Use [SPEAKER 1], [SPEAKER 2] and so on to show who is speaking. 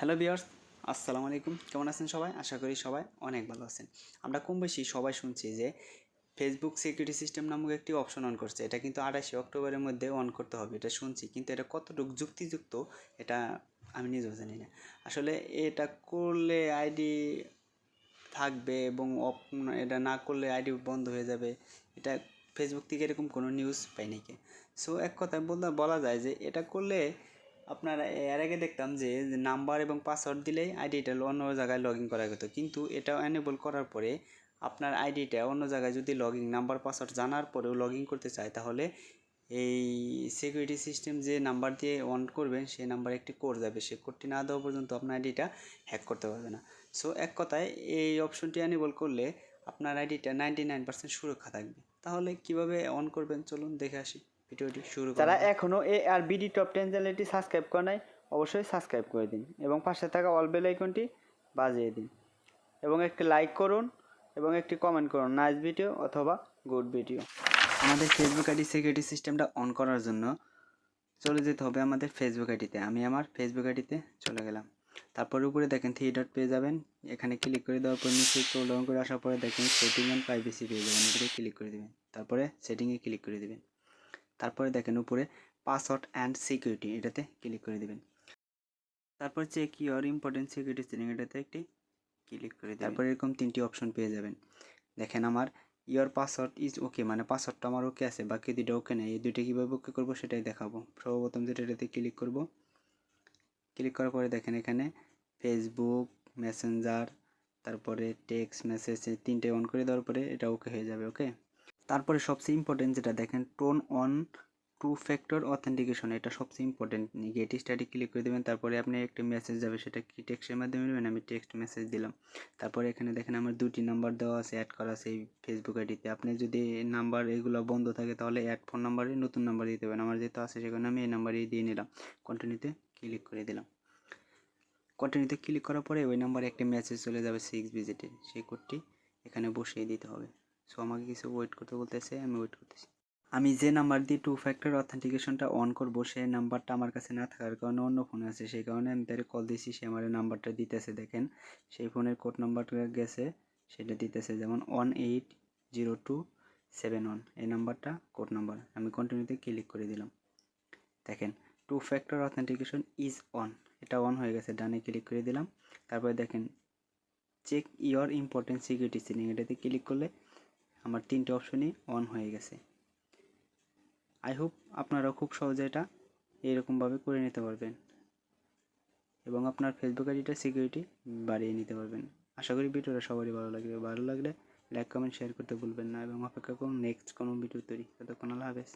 [SPEAKER 1] Hello viewers, আসসালামু আলাইকুম। কেমন আছেন সবাই? আশা করি সবাই অনেক ভালো আছেন। আমরা কম বেশি সবাই শুনছি যে ফেসবুক সিকিউরিটি সিস্টেম নামক একটি অপশন অন করছে। এটা কিন্তু 28 অক্টোবরের মধ্যে অন করতে হবে, এটা শুনছি, কিন্তু এটা কতটুকু যুক্তিযুক্ত এটা আমি নিজেও জানি না। আসলে এটা করলে আইডি থাকবে এবং এটা না করলে আইডি বন্ধ হয়ে যাবে, এটা ফেসবুক থেকে এরকম কোনো নিউজ পাই নাকি। সো এক কথায় বলা যায় যে এটা করলে আপনারা এর আগে দেখতাম যে নাম্বার এবং পাসওয়ার্ড দিলেই আইডিটা অন্য জায়গায় লগ ইন করা যেত, কিন্তু এটা এনেবল করার পরে আপনার আইডিটা অন্য জায়গায় যদি লগ ইন নাম্বার পাসওয়ার্ড জানার পরেও লগ ইন করতে চায়, তাহলে এই সিকিউরিটি সিস্টেম যে নাম্বার দিয়ে অন করবেন সেই নাম্বারে একটি কোড যাবে, সেই কোডটি না দেওয়া পর্যন্ত আপনার আইডিটা হ্যাক করতে পারবে না। সো এক কথায় এই অপশনটি এনেবল করলে আপনার আইডিটা 99% সুরক্ষা থাকবে। তাহলে কিভাবে অন করবেন চলুন দেখে আসি, ভিডিওটি শুরু করা
[SPEAKER 2] যারা
[SPEAKER 1] যাক।
[SPEAKER 2] এখনও আর বিডি টপ 10 চ্যানেলটি সাবস্ক্রাইব করে নাই অবশ্যই সাবস্ক্রাইব করে দিন এবং পাশে থাকা অল বেল আইকনটি বাজিয়ে দিন এবং একটি লাইক করুন এবং একটি কমেন্ট করুন, নাইস ভিডিও অথবা গুড ভিডিও।
[SPEAKER 1] আমাদের ফেসবুক আইডি সিকিউরিটি সিস্টেমটা অন করার জন্য চলে যেতে হবে আমাদের ফেসবুক আইডিতে। আমি আমার ফেসবুক আইডিতে চলে গেলাম। তারপর উপরে দেখেন 3 ডট পেয়ে যাবেন, এখানে ক্লিক করে দেওয়ার পর নিচে স্ক্রল ডাউন করে আসার পরে দেখেন সেটিং অ্যান্ড প্রাইভেসি পেয়ে যাবেন, এখানে ক্লিক করে দেবেন। তারপরে সেটিংয়ে ক্লিক করে দেবেন। তারপরে দেখেন উপরে পাসওয়ার্ড অ্যান্ড সিকিউরিটি, এটাতে ক্লিক করে দেবেন। তারপর check your important security setting, এটাতে একটি ক্লিক করে দেবেন। তারপর এরকম 3টি অপশন পেয়ে যাবেন। দেখেন আমার ইয়োর পাসওয়ার্ড ইজ ওকে, মানে পাসওয়ার্ডটা আমার ওকে আছে, বাকি দুটো ওকে নেই। এই দুইটা কীভাবে ওকে করবো সেটাই দেখাবো। সর্বপ্রথম যেটা এটাতে ক্লিক করব, ক্লিক করার পরে দেখেন এখানে ফেসবুক মেসেঞ্জার তারপরে টেক্সট মেসেজ, এই 3টে অন করে দেওয়ার পরে এটা ওকে হয়ে যাবে। ওকে, তারপরে সবচেয়ে ইম্পর্টেন্ট যেটা দেখেন টোন অন 2 ফ্যাক্টর অথেন্টিকেশন, এটা সবচেয়ে ইম্পর্টেন্ট। গেট স্টাডি ক্লিক করে দেবেন। তারপরে আপনি একটা মেসেজ যাবে, সেটা কি টেক্সটের মাধ্যমে নেবেন, আমি টেক্সট মেসেজ দিলাম। তারপরে এখানে দেখেন আমার 2টি নাম্বার দেওয়া আছে, অ্যাড করা আছে এই ফেসবুক আইডিতে। আপনি যদি নাম্বার এগুলো বন্ধ থাকে তাহলে অ্যাড ফোন নাম্বারে নতুন নাম্বার দিতে হবে। আমার যেহেতু আছে সেখানে আমি এই নাম্বারই দিয়ে নিলাম। কন্টিনিউতে ক্লিক করে দিলাম। কন্টিনিউতে ক্লিক করার পরে ওই নাম্বারে একটা মেসেজ চলে যাবে 6 ডিজিটের, সেই কোডটি এখানে বসিয়ে দিতে হবে। সো আমাকে কিছু ওয়েট করতে বলতেছে, আমি ওয়েট করতেছি। আমি যে নাম্বার দিয়ে 2 ফ্যাক্টর অথেন্টিকেশনটা অন করব সেই নাম্বারটা আমার কাছে না থাকার কারণে অন্য ফোনে আছে, সেই কারণে আমি তারে কল দিয়েছি, সে আমার নাম্বারটা দিতেছে। দেখেন সেই ফোনের কোড নাম্বারটা গেছে, সেটা দিতেছে যেমন 180271, এই নাম্বারটা কোড নাম্বার। আমি কন্টিনিউতে ক্লিক করে দিলাম। দেখেন 2 ফ্যাক্টর অথেন্টিকেশন ইজ অন, এটা অন হয়ে গেছে। ডানে ক্লিক করে দিলাম। তারপরে দেখেন check your important security setting, এটাতে ক্লিক করলে আমার 3টে অপশনই অন হয়ে গেছে। আই হোপ আপনারাও খুব সহজে এটা এরকমভাবে করে নিতে পারবেন এবং আপনার ফেসবুক আইডিটা সিকিউরিটি বাড়িয়ে নিতে পারবেন। আশা করি ভিডিওটা সবারই ভালো লাগবে। ভালো লাগলে লাইক কমেন্ট শেয়ার করতে ভুলবেন না এবং অপেক্ষা করুন নেক্সট কোনো ভিডিও তৈরি। ততক্ষণ আল্লাহ হাফেজ।